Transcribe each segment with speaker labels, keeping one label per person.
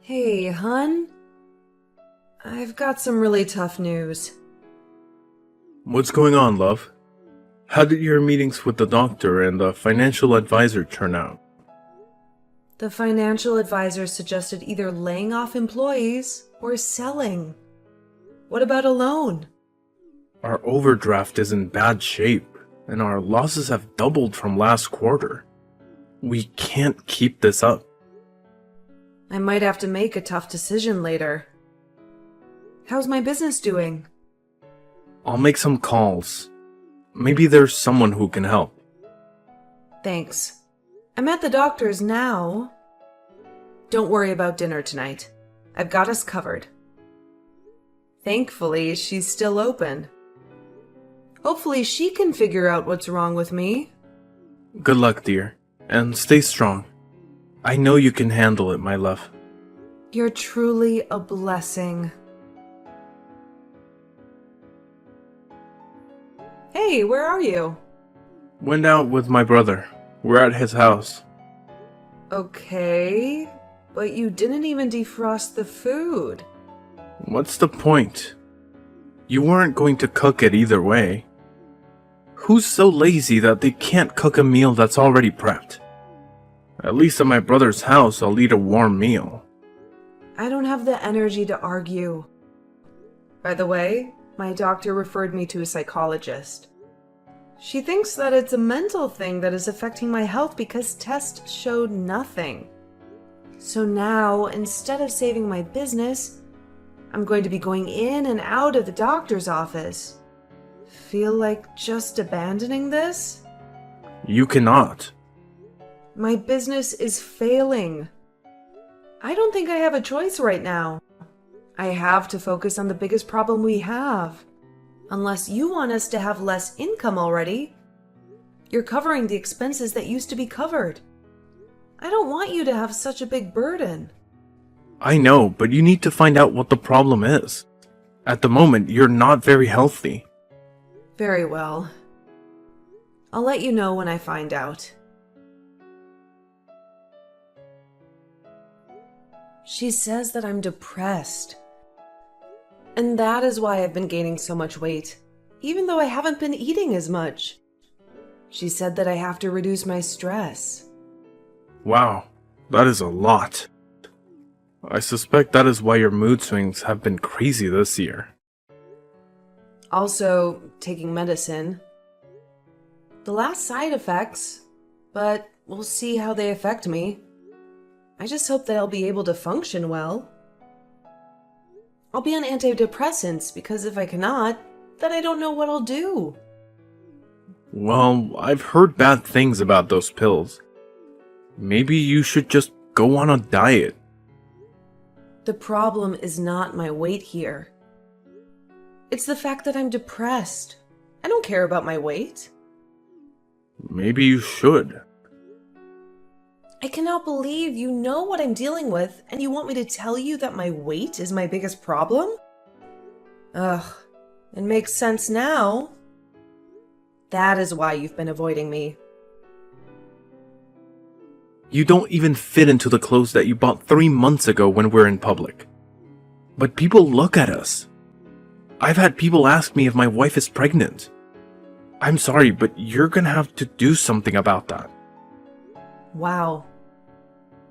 Speaker 1: Hey, hun. I've got some really tough news.
Speaker 2: What's going on, love? How did your meetings with the doctor and the financial advisor turn out?
Speaker 1: The financial advisor suggested either laying off employees or selling. What about a loan?
Speaker 2: Our overdraft is in bad shape, and our losses have doubled from last quarter. We can't keep this up.
Speaker 1: I might have to make a tough decision later. How's my business doing?
Speaker 2: I'll make some calls. Maybe there's someone who can help.
Speaker 1: Thanks. I'm at the doctor's now. Don't worry about dinner tonight. I've got us covered. Thankfully, she's still open. Hopefully she can figure out what's wrong with me.
Speaker 2: Good luck, dear, and stay strong. I know you can handle it, my love.
Speaker 1: You're truly a blessing. Hey, where are you?
Speaker 2: Went out with my brother. We're at his house.
Speaker 1: Okay, but you didn't even defrost the food.
Speaker 2: What's the point? You weren't going to cook it either way. Who's so lazy that they can't cook a meal that's already prepped? At least at my brother's house, I'll eat a warm meal.
Speaker 1: I don't have the energy to argue. By the way, my doctor referred me to a psychologist. She thinks that it's a mental thing that is affecting my health because tests showed nothing. So now, instead of saving my business, I'm going to be going in and out of the doctor's office. Feel like just abandoning this?
Speaker 2: You cannot.
Speaker 1: My business is failing. I don't think I have a choice right now. I have to focus on the biggest problem we have. Unless you want us to have less income already. You're covering the expenses that used to be covered. I don't want you to have such a big burden.
Speaker 2: I know, but you need to find out what the problem is. At the moment, you're not very healthy.
Speaker 1: Very well. I'll let you know when I find out. She says that I'm depressed. And that is why I've been gaining so much weight, even though I haven't been eating as much. She said that I have to reduce my stress.
Speaker 2: Wow, that is a lot. I suspect that is why your mood swings have been crazy this year.
Speaker 1: Also, taking medicine. The last side effects, but we'll see how they affect me. I just hope that I'll be able to function well. I'll be on antidepressants because if I cannot, then I don't know what I'll do.
Speaker 2: Well, I've heard bad things about those pills. Maybe you should just go on a diet.
Speaker 1: The problem is not my weight here. It's the fact that I'm depressed. I don't care about my weight.
Speaker 2: Maybe you should.
Speaker 1: I cannot believe you know what I'm dealing with and you want me to tell you that my weight is my biggest problem? Ugh, it makes sense now. That is why you've been avoiding me.
Speaker 2: You don't even fit into the clothes that you bought 3 months ago when we're in public. But people look at us. I've had people ask me if my wife is pregnant. I'm sorry, but you're gonna have to do something about that.
Speaker 1: Wow.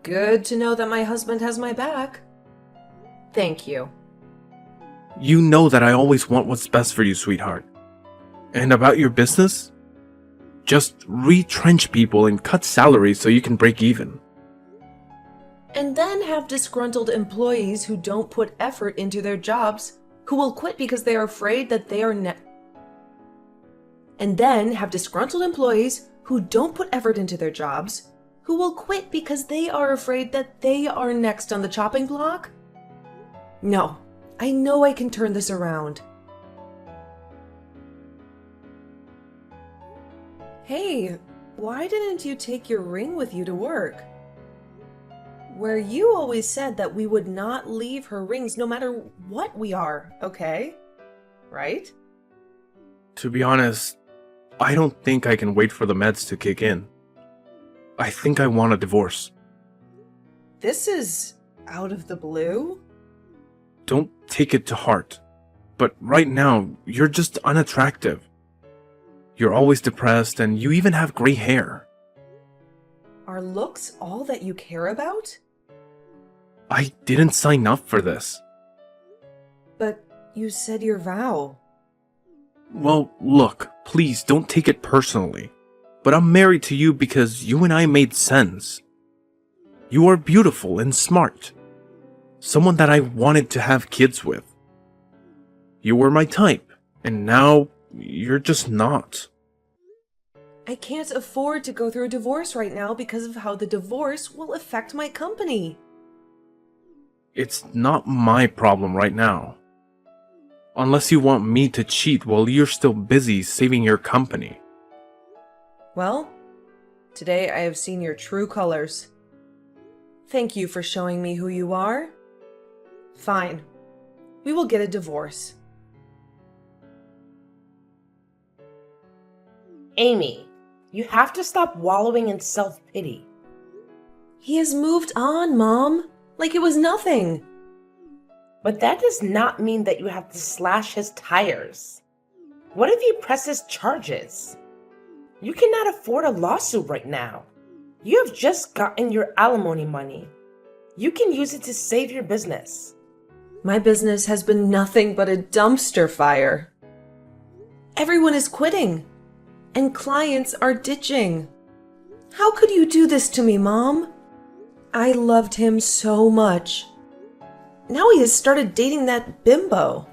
Speaker 1: Good to know that my husband has my back. Thank you.
Speaker 2: You know that I always want what's best for you, sweetheart. And about your business? Just retrench people and cut salaries so you can break even.
Speaker 1: And then have disgruntled employees who don't put effort into their jobs, who will quit because they are afraid that they are And then have disgruntled employees who don't put effort into their jobs, who will quit because they are afraid that they are next on the chopping block? No, I know I can turn this around. Hey, why didn't you take your ring with you to work? Where you always said that we would not leave her rings no matter what we are, okay? Right?
Speaker 2: To be honest, I don't think I can wait for the meds to kick in. I think I want a divorce.
Speaker 1: This is out of the blue?
Speaker 2: Don't take it to heart. But right now, you're just unattractive. You're always depressed and you even have gray hair.
Speaker 1: Are looks all that you care about?
Speaker 2: I didn't sign up for this.
Speaker 1: But you said your vow.
Speaker 2: Well, look, please don't take it personally. But I'm married to you because you and I made sense. You are beautiful and smart. Someone that I wanted to have kids with. You were my type, and now you're just not.
Speaker 1: I can't afford to go through a divorce right now because of how the divorce will affect my company.
Speaker 2: It's not my problem right now. Unless you want me to cheat while you're still busy saving your company.
Speaker 1: Well, today I have seen your true colors. Thank you for showing me who you are. Fine. We will get a divorce.
Speaker 3: Amy, you have to stop wallowing in self-pity.
Speaker 1: He has moved on, Mom. Like it was nothing.
Speaker 3: But that does not mean that you have to slash his tires. What if he presses charges? You cannot afford a lawsuit right now. You have just gotten your alimony money. You can use it to save your business.
Speaker 1: My business has been nothing but a dumpster fire. Everyone is quitting, and clients are ditching. How could you do this to me, Mom? I loved him so much. Now he has started dating that bimbo.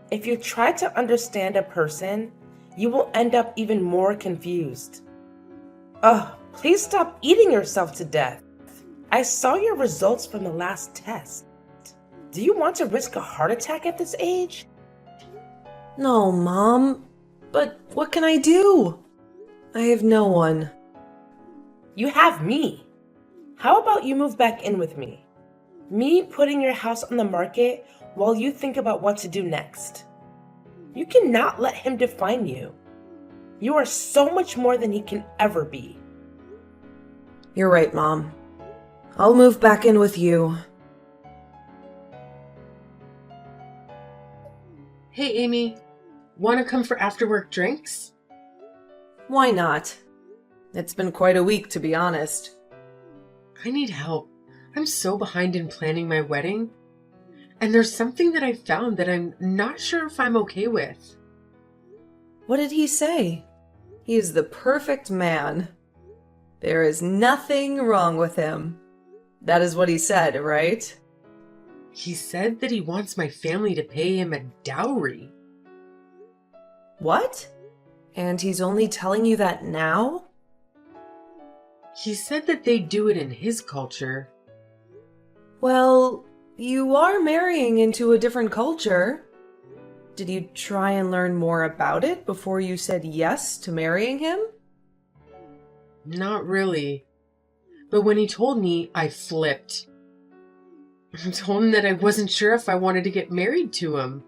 Speaker 3: If you try to understand a person, you will end up even more confused. Ugh, please stop eating yourself to death. I saw your results from the last test. Do you want to risk a heart attack at this age?
Speaker 1: No, Mom. But what can I do? I have no one.
Speaker 3: You have me. How about you move back in with me? Me putting your house on the market while you think about what to do next. You cannot let him define you. You are so much more than he can ever be.
Speaker 1: You're right, Mom. I'll move back in with you.
Speaker 4: Hey, Amy. Want to come for after-work drinks?
Speaker 1: Why not? It's been quite a week, to be honest.
Speaker 4: I need help. I'm so behind in planning my wedding. And there's something that I found that I'm not sure if I'm okay with.
Speaker 1: What did he say? He is the perfect man. There is nothing wrong with him. That is what he said, right?
Speaker 4: He said that he wants my family to pay him a dowry.
Speaker 1: What? And he's only telling you that now?
Speaker 4: He said that they do it in his culture.
Speaker 1: Well, you are marrying into a different culture. Did you try and learn more about it before you said yes to marrying him?
Speaker 4: Not really. But when he told me, I flipped. I told him that I wasn't sure if I wanted to get married to him.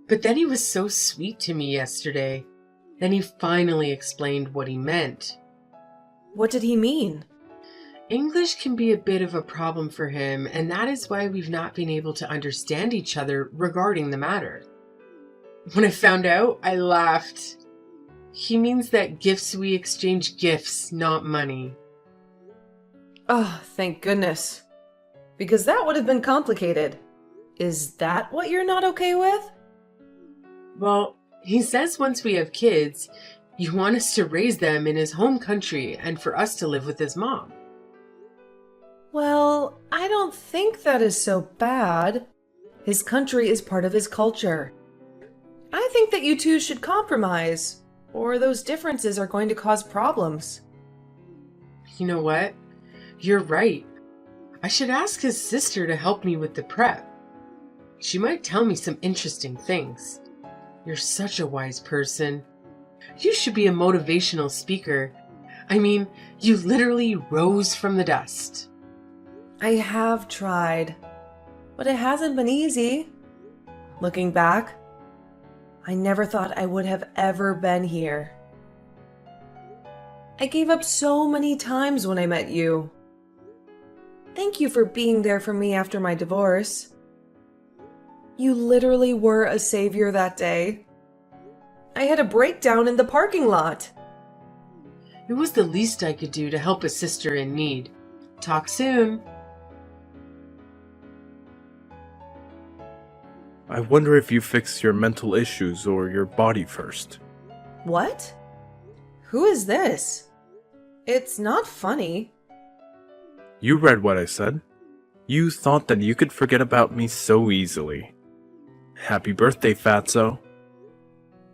Speaker 4: But then he was so sweet to me yesterday. Then he finally explained what he meant.
Speaker 1: What did he mean?
Speaker 4: English can be a bit of a problem for him, and that is why we've not been able to understand each other regarding the matter. When I found out, I laughed. He means that we exchange gifts, not money.
Speaker 1: Oh, thank goodness. Because that would have been complicated. Is that what you're not okay with?
Speaker 4: Well, he says once we have kids, you want us to raise them in his home country and for us to live with his mom.
Speaker 1: Well, I don't think that is so bad. His country is part of his culture. I think that you two should compromise, or those differences are going to cause problems.
Speaker 4: You know what? You're right. I should ask his sister to help me with the prep. She might tell me some interesting things. You're such a wise person. You should be a motivational speaker. I mean, you literally rose from the dust.
Speaker 1: I have tried, but it hasn't been easy. Looking back, I never thought I would have ever been here. I gave up so many times when I met you. Thank you for being there for me after my divorce. You literally were a savior that day. I had a breakdown in the parking lot.
Speaker 4: It was the least I could do to help a sister in need. Talk soon.
Speaker 2: I wonder if you fix your mental issues or your body first.
Speaker 1: What? Who is this? It's not funny.
Speaker 2: You read what I said. You thought that you could forget about me so easily. Happy birthday, Fatso.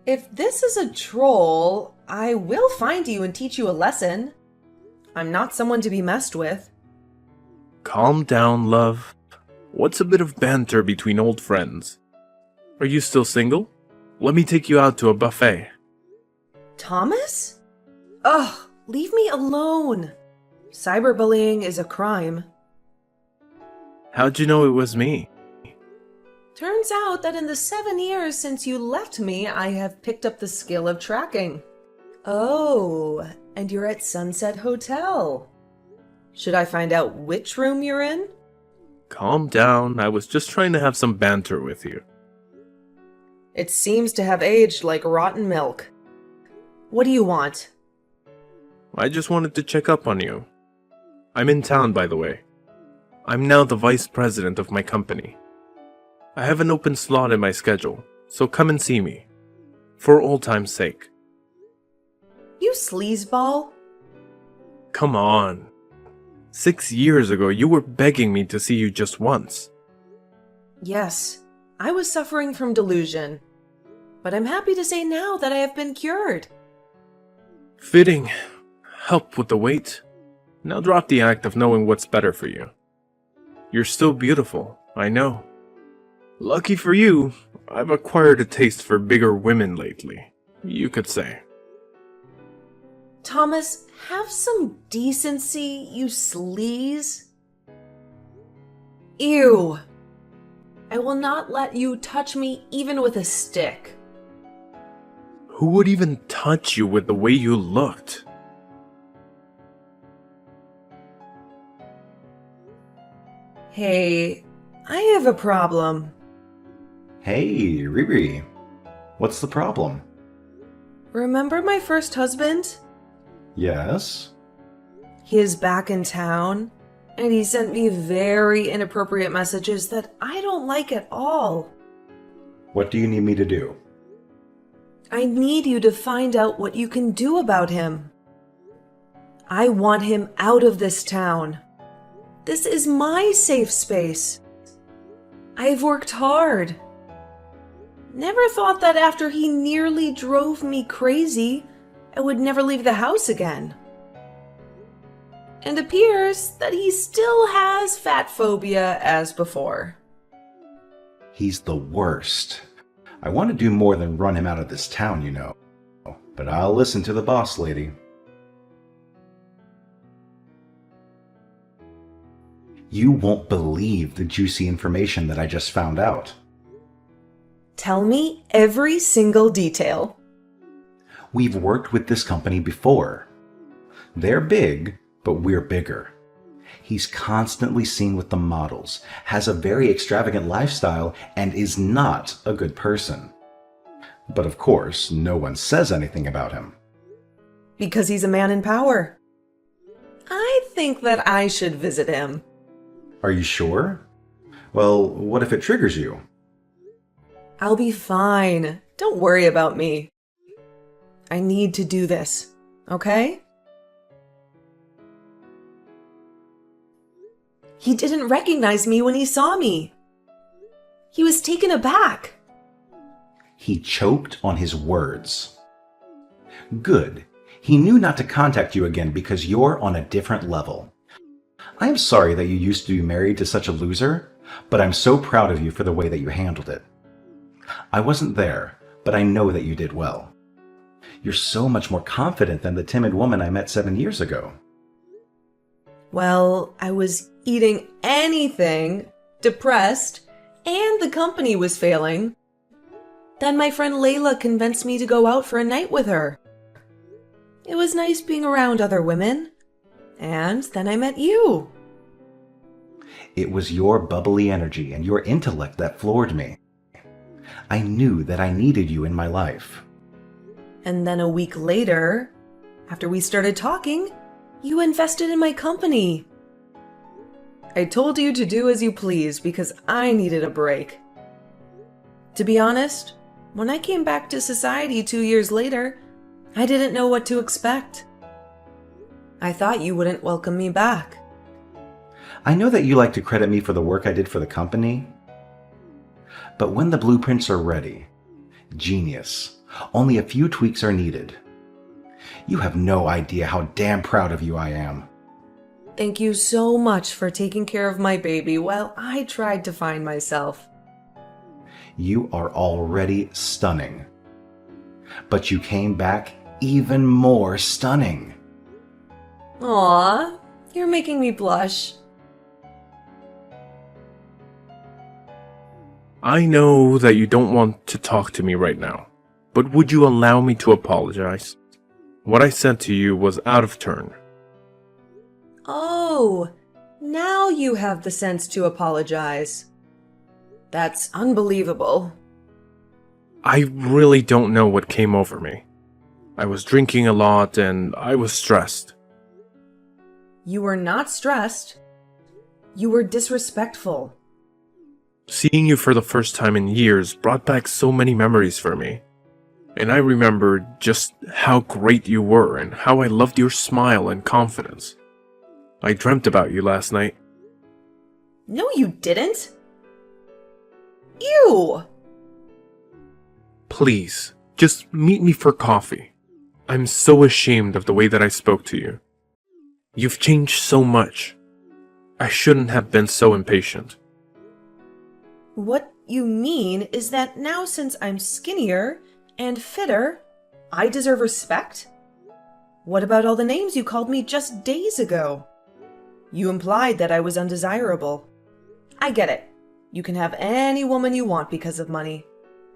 Speaker 1: If this is a troll, I will find you and teach you a lesson. I'm not someone to be messed with.
Speaker 2: Calm down, love. What's a bit of banter between old friends? Are you still single? Let me take you out to a buffet.
Speaker 1: Thomas? Ugh, leave me alone. Cyberbullying is a crime.
Speaker 2: How'd you know it was me?
Speaker 1: Turns out that in the 7 years since you left me, I have picked up the skill of tracking. Oh, and you're at Sunset Hotel. Should I find out which room you're in?
Speaker 2: Calm down, I was just trying to have some banter with you.
Speaker 1: It seems to have aged like rotten milk. What do you want?
Speaker 2: I just wanted to check up on you. I'm in town, by the way. I'm now the vice president of my company. I have an open slot in my schedule, so come and see me. For old time's sake.
Speaker 1: You sleazeball?
Speaker 2: Come on. 6 years ago, you were begging me to see you just once.
Speaker 1: Yes, I was suffering from delusion. But I'm happy to say now that I have been cured.
Speaker 2: Fitting. Help with the weight. Now drop the act of knowing what's better for you. You're still beautiful, I know. Lucky for you, I've acquired a taste for bigger women lately, you could say.
Speaker 1: Thomas, have some decency, you sleaze. Ew. I will not let you touch me even with a stick.
Speaker 2: Who would even touch you with the way you looked?
Speaker 1: Hey, I have a problem.
Speaker 5: Hey, Riri. What's the problem?
Speaker 1: Remember my first husband?
Speaker 5: Yes?
Speaker 1: He is back in town, and he sent me very inappropriate messages that I don't like at all.
Speaker 5: What do you need me to do?
Speaker 1: I need you to find out what you can do about him. I want him out of this town. This is my safe space. I've worked hard. Never thought that after he nearly drove me crazy, I would never leave the house again. And appears that he still has fat phobia as before.
Speaker 5: He's the worst. I want to do more than run him out of this town, you know. But I'll listen to the boss lady. You won't believe the juicy information that I just found out.
Speaker 1: Tell me every single detail.
Speaker 5: We've worked with this company before. They're big, but we're bigger. He's constantly seen with the models, has a very extravagant lifestyle, and is not a good person. But of course, no one says anything about him.
Speaker 1: Because he's a man in power. I think that I should visit him.
Speaker 5: Are you sure? Well, what if it triggers you?
Speaker 1: I'll be fine. Don't worry about me. I need to do this, okay? He didn't recognize me when he saw me. He was taken aback.
Speaker 5: He choked on his words. Good. He knew not to contact you again because you're on a different level. I am sorry that you used to be married to such a loser, but I'm so proud of you for the way that you handled it. I wasn't there, but I know that you did well. You're so much more confident than the timid woman I met 7 years ago.
Speaker 1: Well, I was eating anything, depressed, and the company was failing. Then my friend Layla convinced me to go out for a night with her. It was nice being around other women. And then I met you.
Speaker 5: It was your bubbly energy and your intellect that floored me. I knew that I needed you in my life.
Speaker 1: And then a week later, after we started talking, you invested in my company. I told you to do as you please because I needed a break. To be honest, when I came back to society 2 years later, I didn't know what to expect. I thought you wouldn't welcome me back.
Speaker 5: I know that you like to credit me for the work I did for the company. But when the blueprints are ready, genius, only a few tweaks are needed. You have no idea how damn proud of you I am.
Speaker 1: Thank you so much for taking care of my baby while I tried to find myself.
Speaker 5: You are already stunning. But you came back even more stunning.
Speaker 1: Aw, you're making me blush.
Speaker 2: I know that you don't want to talk to me right now, but would you allow me to apologize? What I said to you was out of turn.
Speaker 1: Oh, now you have the sense to apologize. That's unbelievable.
Speaker 2: I really don't know what came over me. I was drinking a lot and I was stressed.
Speaker 1: You were not stressed. You were disrespectful.
Speaker 2: Seeing you for the first time in years brought back so many memories for me. And I remembered just how great you were and how I loved your smile and confidence. I dreamt about you last night.
Speaker 1: No, you didn't. Ew!
Speaker 2: Please, just meet me for coffee. I'm so ashamed of the way that I spoke to you. You've changed so much. I shouldn't have been so impatient.
Speaker 1: What you mean is that now since I'm skinnier and fitter, I deserve respect? What about all the names you called me just days ago? You implied that I was undesirable. I get it. You can have any woman you want because of money.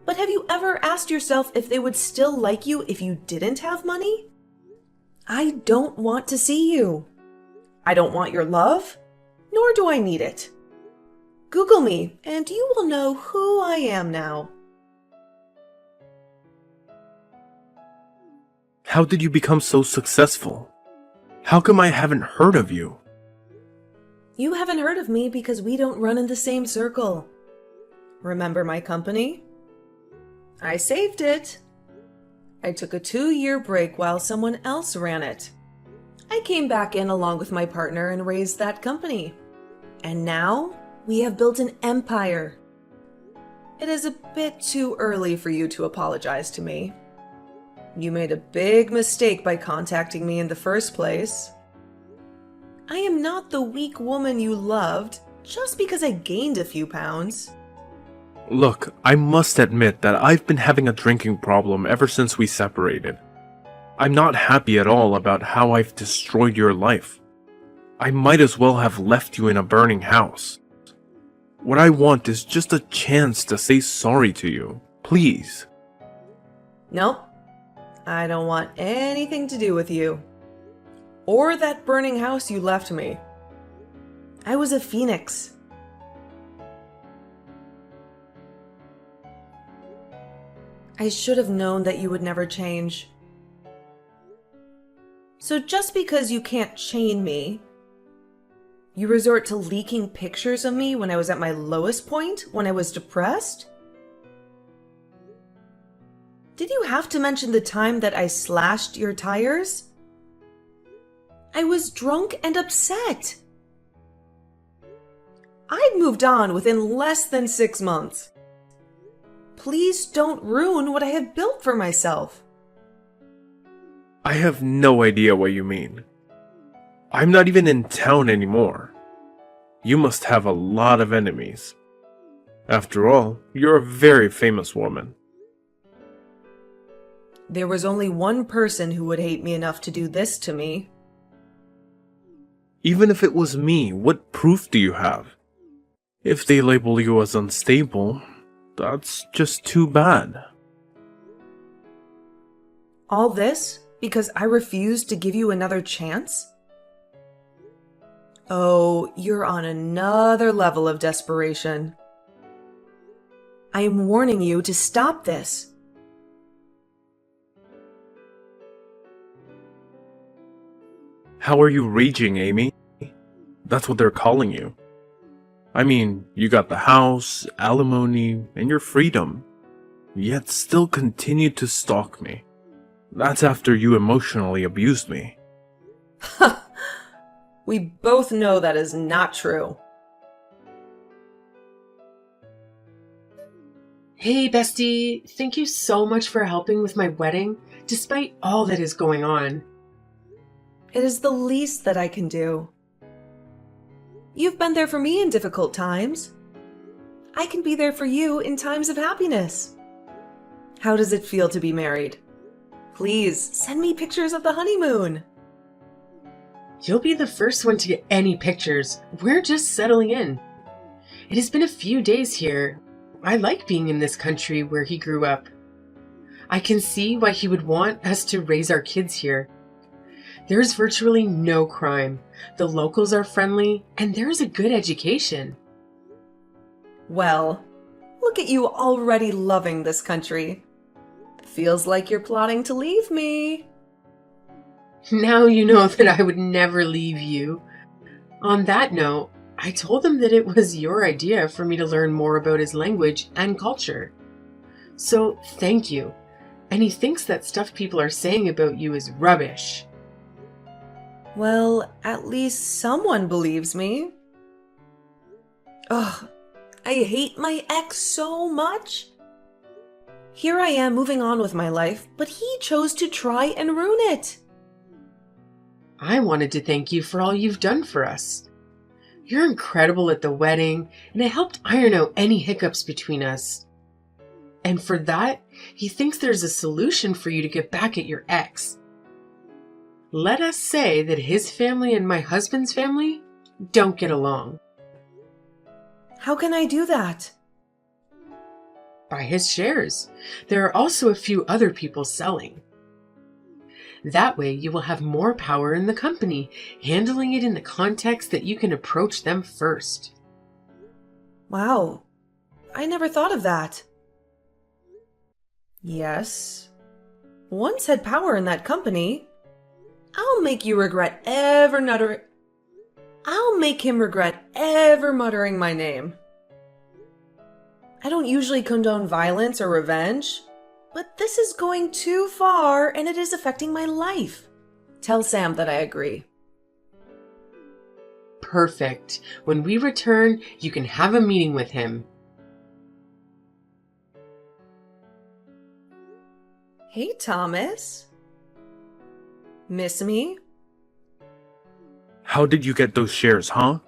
Speaker 1: But have you ever asked yourself if they would still like you if you didn't have money? I don't want to see you. I don't want your love, nor do I need it. Google me, and you will know who I am now.
Speaker 2: How did you become so successful? How come I haven't heard of you?
Speaker 1: You haven't heard of me because we don't run in the same circle. Remember my company? I saved it. I took a 2-year break while someone else ran it. I came back in along with my partner and raised that company. And now we have built an empire. It is a bit too early for you to apologize to me. You made a big mistake by contacting me in the first place. I am not the weak woman you loved just because I gained a few pounds.
Speaker 2: Look, I must admit that I've been having a drinking problem ever since we separated. I'm not happy at all about how I've destroyed your life. I might as well have left you in a burning house. What I want is just a chance to say sorry to you. Please.
Speaker 1: Nope. I don't want anything to do with you. Or that burning house you left me. I was a phoenix. I should have known that you would never change. So just because you can't chain me, you resort to leaking pictures of me when I was at my lowest point, when I was depressed? Did you have to mention the time that I slashed your tires? I was drunk and upset. I'd moved on within less than 6 months. Please don't ruin what I have built for myself.
Speaker 2: I have no idea what you mean. I'm not even in town anymore. You must have a lot of enemies. After all, you're a very famous woman.
Speaker 1: There was only one person who would hate me enough to do this to me.
Speaker 2: Even if it was me, what proof do you have? If they label you as unstable, that's just too bad.
Speaker 1: All this because I refused to give you another chance? Oh, you're on another level of desperation. I am warning you to stop this.
Speaker 2: How are you raging, Amy? That's what they're calling you. I mean, you got the house, alimony, and your freedom, yet still continue to stalk me. That's after you emotionally abused me.
Speaker 1: We both know that is not true.
Speaker 4: Hey, bestie. Thank you so much for helping with my wedding, despite all that is going on.
Speaker 1: It is the least that I can do. You've been there for me in difficult times. I can be there for you in times of happiness. How does it feel to be married? Please send me pictures of the honeymoon.
Speaker 4: You'll be the first one to get any pictures. We're just settling in. It has been a few days here. I like being in this country where he grew up. I can see why he would want us to raise our kids here. There's virtually no crime. The locals are friendly, and there's a good education.
Speaker 1: Well, look at you already loving this country. Feels like you're plotting to leave me.
Speaker 4: Now you know that I would never leave you. On that note, I told him that it was your idea for me to learn more about his language and culture. So, thank you. And he thinks that stuff people are saying about you is rubbish.
Speaker 1: Well, at least someone believes me. Ugh, I hate my ex so much. Here I am moving on with my life, but he chose to try and ruin it.
Speaker 4: I wanted to thank you for all you've done for us. You're incredible at the wedding, and it helped iron out any hiccups between us. And for that, he thinks there's a solution for you to get back at your ex. Let us say that his family and my husband's family don't get along.
Speaker 1: How can I do that?
Speaker 4: Buy his shares. There are also a few other people selling. That way you will have more power in the company, handling it in the context that you can approach them first.
Speaker 1: Wow, I never thought of that. Yes, once had power in that company. I'll make him regret ever muttering my name. I don't usually condone violence or revenge, but this is going too far and it is affecting my life. Tell Sam that I agree.
Speaker 4: Perfect. When we return, you can have a meeting with him.
Speaker 1: Hey, Thomas. Miss me?
Speaker 2: How did you get those shares, huh?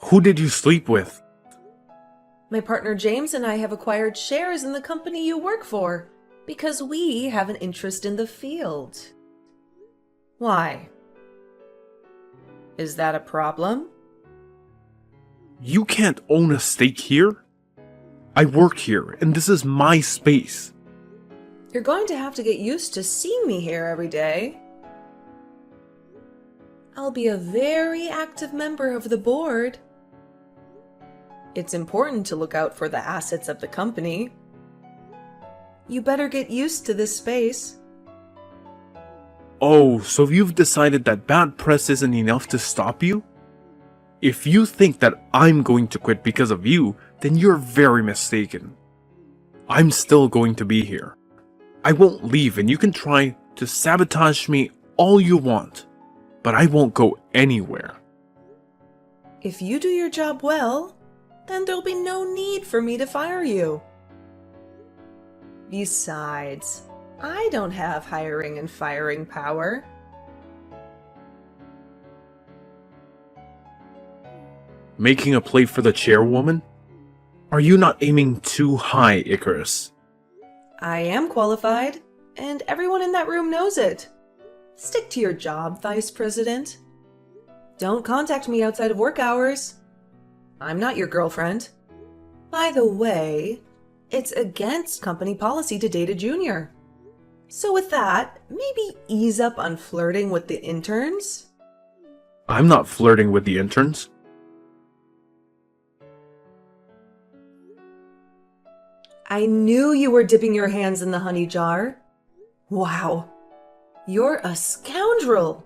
Speaker 2: Who did you sleep with?
Speaker 1: My partner James and I have acquired shares in the company you work for because we have an interest in the field. Why? Is that a problem?
Speaker 2: You can't own a stake here? I work here, and this is my space.
Speaker 1: You're going to have to get used to seeing me here every day. I'll be a very active member of the board. It's important to look out for the assets of the company. You better get used to this space.
Speaker 2: Oh, so you've decided that bad press isn't enough to stop you? If you think that I'm going to quit because of you, then you're very mistaken. I'm still going to be here. I won't leave, and you can try to sabotage me all you want, but I won't go anywhere.
Speaker 1: If you do your job well, then there'll be no need for me to fire you. Besides, I don't have hiring and firing power.
Speaker 2: Making a play for the chairwoman? Are you not aiming too high, Icarus?
Speaker 1: I am qualified, and everyone in that room knows it. Stick to your job, Vice President. Don't contact me outside of work hours. I'm not your girlfriend. By the way, it's against company policy to date a junior. So with that, maybe ease up on flirting with the interns?
Speaker 2: I'm not flirting with the interns.
Speaker 1: I knew you were dipping your hands in the honey jar. Wow. You're a scoundrel.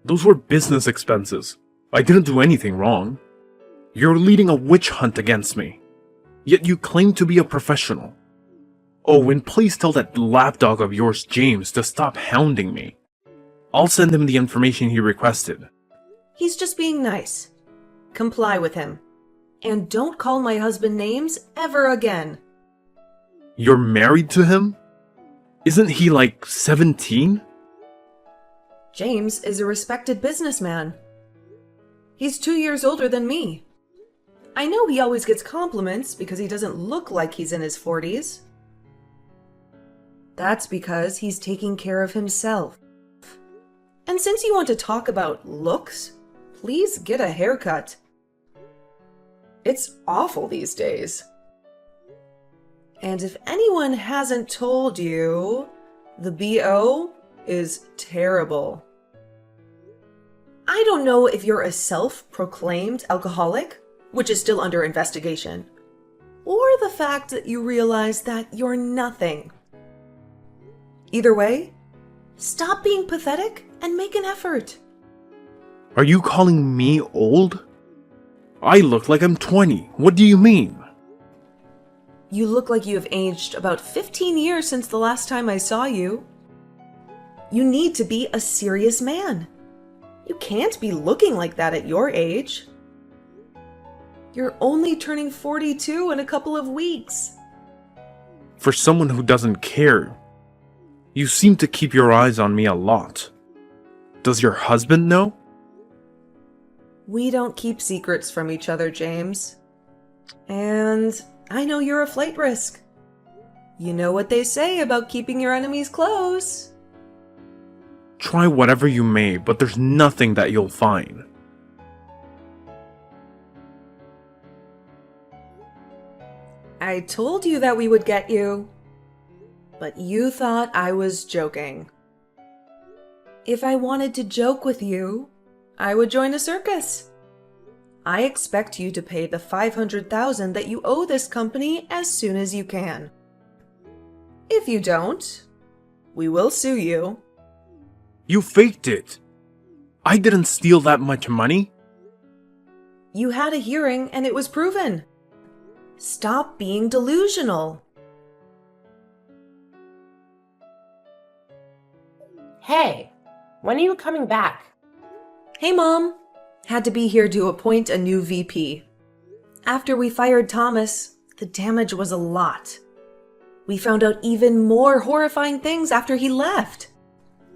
Speaker 2: Those were business expenses. I didn't do anything wrong. You're leading a witch hunt against me. Yet you claim to be a professional. Oh, and please tell that lapdog of yours, James, to stop hounding me. I'll send him the information he requested.
Speaker 1: He's just being nice. Comply with him. And don't call my husband names ever again.
Speaker 2: You're married to him? Isn't he like 17?
Speaker 1: James is a respected businessman. He's 2 years older than me. I know he always gets compliments because he doesn't look like he's in his 40s. That's because he's taking care of himself. And since you want to talk about looks, please get a haircut. It's awful these days. And if anyone hasn't told you, the BO is terrible. I don't know if you're a self-proclaimed alcoholic, which is still under investigation, or the fact that you realize that you're nothing. Either way, stop being pathetic and make an effort.
Speaker 2: Are you calling me old? I look like I'm 20. What do you mean?
Speaker 1: You look like you have aged about 15 years since the last time I saw you. You need to be a serious man. You can't be looking like that at your age. You're only turning 42 in a couple of weeks.
Speaker 2: For someone who doesn't care, you seem to keep your eyes on me a lot. Does your husband know?
Speaker 1: We don't keep secrets from each other, James. And I know you're a flight risk. You know what they say about keeping your enemies close.
Speaker 2: Try whatever you may, but there's nothing that you'll find.
Speaker 1: I told you that we would get you. But you thought I was joking. If I wanted to joke with you, I would join a circus. I expect you to pay the $500,000 that you owe this company as soon as you can. If you don't, we will sue you.
Speaker 2: You faked it. I didn't steal that much money.
Speaker 1: You had a hearing and it was proven. Stop being delusional.
Speaker 3: Hey, when are you coming back?
Speaker 1: Hey, Mom. Had to be here to appoint a new VP. After we fired Thomas, the damage was a lot. We found out even more horrifying things after he left.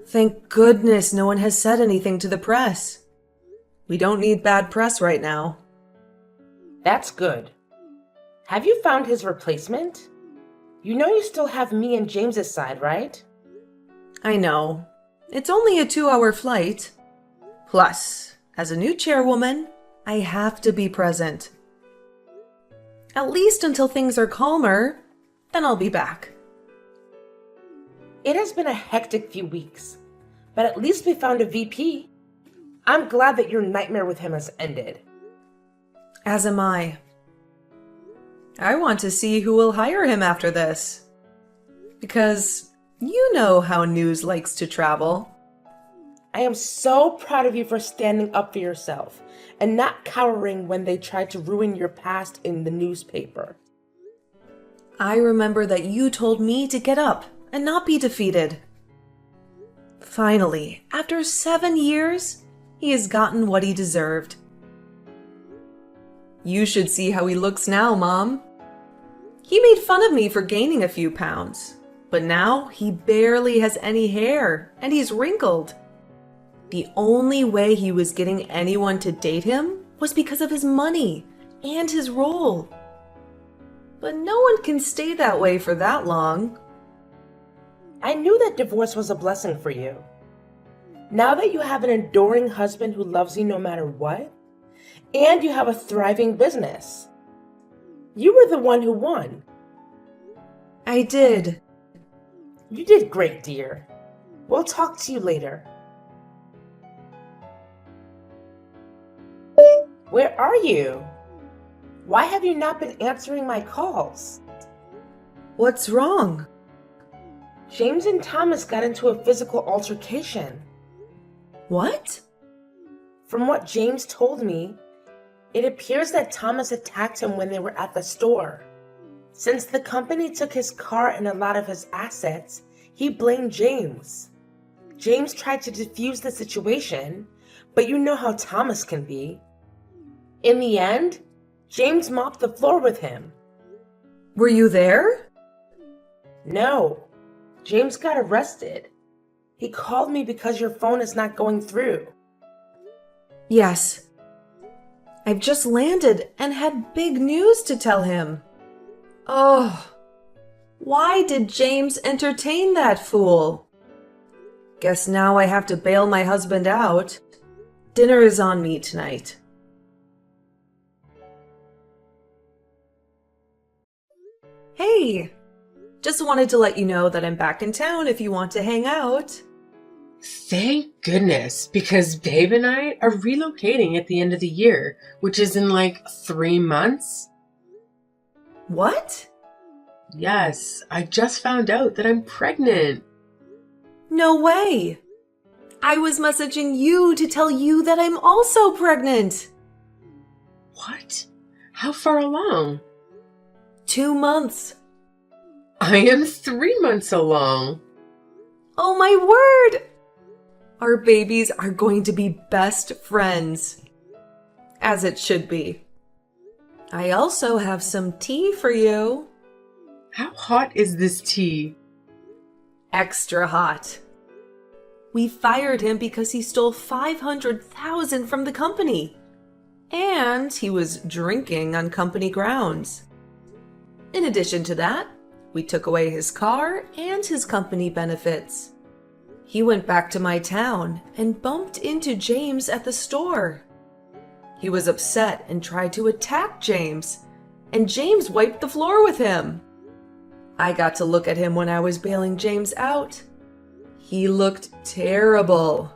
Speaker 1: Thank goodness no one has said anything to the press. We don't need bad press right now.
Speaker 3: That's good. Have you found his replacement? You know you still have me and James's side, right?
Speaker 1: I know. It's only a 2-hour flight. Plus, as a new chairwoman, I have to be present. At least until things are calmer, then I'll be back.
Speaker 3: It has been a hectic few weeks, but at least we found a VP. I'm glad that your nightmare with him has ended.
Speaker 1: As am I. I want to see who will hire him after this. Because you know how news likes to travel.
Speaker 3: I am so proud of you for standing up for yourself and not cowering when they tried to ruin your past in the newspaper.
Speaker 1: I remember that you told me to get up and not be defeated. Finally, after 7 years, he has gotten what he deserved. You should see how he looks now, Mom. He made fun of me for gaining a few pounds, but now he barely has any hair and he's wrinkled. The only way he was getting anyone to date him was because of his money and his role. But no one can stay that way for that long.
Speaker 3: I knew that divorce was a blessing for you. Now that you have an adoring husband who loves you no matter what, and you have a thriving business, you were the one who won.
Speaker 1: I did.
Speaker 3: You did great, dear. We'll talk to you later. Where are you? Why have you not been answering my calls?
Speaker 1: What's wrong?
Speaker 3: James and Thomas got into a physical altercation.
Speaker 1: What?
Speaker 3: From what James told me, it appears that Thomas attacked him when they were at the store. Since the company took his car and a lot of his assets, he blamed James. James tried to defuse the situation, but you know how Thomas can be. In the end, James mopped the floor with him.
Speaker 1: Were you there?
Speaker 3: No, James got arrested. He called me because your phone is not going through.
Speaker 1: Yes. I've just landed and had big news to tell him. Oh, why did James entertain that fool? Guess now I have to bail my husband out. Dinner is on me tonight. Hey, just wanted to let you know that I'm back in town if you want to hang out.
Speaker 4: Thank goodness, because Babe and I are relocating at the end of the year, which is in like 3 months.
Speaker 1: What?
Speaker 4: Yes, I just found out that I'm pregnant.
Speaker 1: No way. I was messaging you to tell you that I'm also pregnant.
Speaker 4: What? How far along?
Speaker 1: 2 months.
Speaker 4: I am 3 months along.
Speaker 1: Oh my word! Our babies are going to be best friends. As it should be. I also have some tea for you.
Speaker 4: How hot is this tea?
Speaker 1: Extra hot. We fired him because he stole $500,000 from the company. And he was drinking on company grounds. In addition to that, we took away his car and his company benefits. He went back to my town and bumped into James at the store. He was upset and tried to attack James, and James wiped the floor with him. I got to look at him when I was bailing James out. He looked terrible.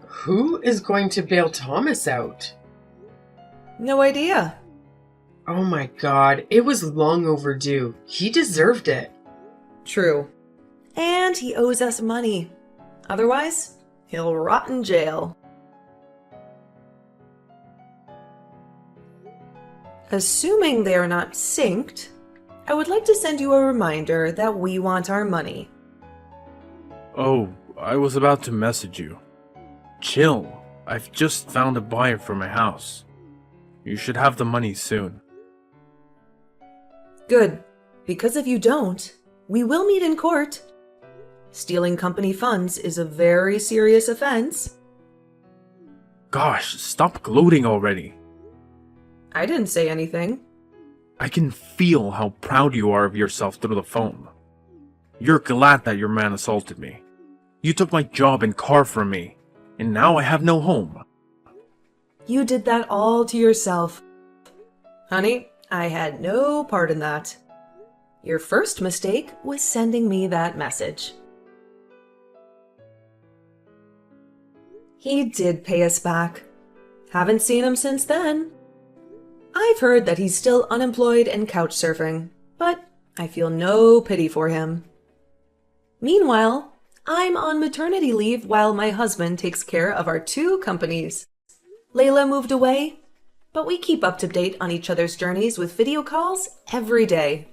Speaker 4: Who is going to bail Thomas out?
Speaker 1: No idea.
Speaker 4: Oh my god, it was long overdue. He deserved it.
Speaker 1: True. And he owes us money. Otherwise, he'll rot in jail. Assuming they are not synced, I would like to send you a reminder that we want our money.
Speaker 2: Oh, I was about to message you. Chill. I've just found a buyer for my house. You should have the money soon.
Speaker 1: Good, because if you don't, we will meet in court. Stealing company funds is a very serious offense.
Speaker 2: Gosh, stop gloating already.
Speaker 1: I didn't say anything.
Speaker 2: I can feel how proud you are of yourself through the phone. You're glad that your man assaulted me. You took my job and car from me, and now I have no home.
Speaker 1: You did that all to yourself. Honey, I had no part in that. Your first mistake was sending me that message. He did pay us back. Haven't seen him since then. I've heard that he's still unemployed and couch surfing, but I feel no pity for him. Meanwhile, I'm on maternity leave while my husband takes care of our 2 companies. Layla moved away, but we keep up to date on each other's journeys with video calls every day.